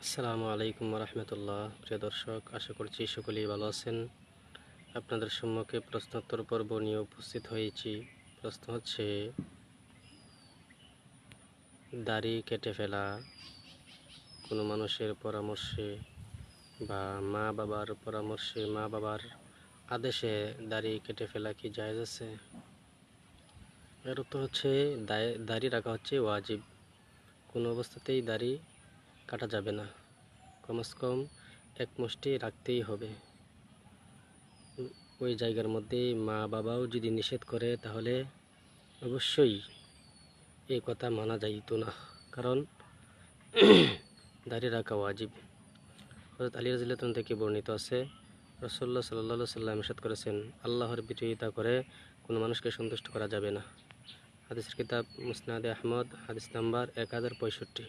আসসালামু আলাইকুম রহমতুল্লাহ। প্রিয় দর্শক, আশা করছি সকলেই ভালো আছেন। আপনাদের সম্মুখে প্রশ্নোত্তর পর্ব নিয়ে উপস্থিত হয়েছি। প্রশ্ন হচ্ছে, দাড়ি কেটে ফেলা কোনো মানুষের পরামর্শে বা মা বাবার পরামর্শে, মা বাবার আদেশে দাড়ি কেটে ফেলা কি জায়েজ আছে? এর উত্তর হচ্ছে, দাড়ি রাখা হচ্ছে ওয়াজিব। কোনো অবস্থাতেই দাড়ি কাটা যাবে না, কমসে কম এক মুষ্টি রাখতেই হবে। ওই জায়গার মধ্যে মা বাবাও যদি নিষেধ করে তাহলে অবশ্যই এই কথা মানা যাইত না, কারণ দাড়ি রাখা ওয়াজিব। হযরত আলী রাদিয়াল্লাহু আনহু থেকে বর্ণিত আছে, রাসূলুল্লাহ সাল্লাল্লাহু আলাইহি সাল্লাম ইরশাদ করেছেন, আল্লাহর বিরোধিতা করে কোনো মানুষকে সন্তুষ্ট করা যাবে না। হাদিসের কিতাব মুসনাদে আহমদ, হাদিস নাম্বার 1065।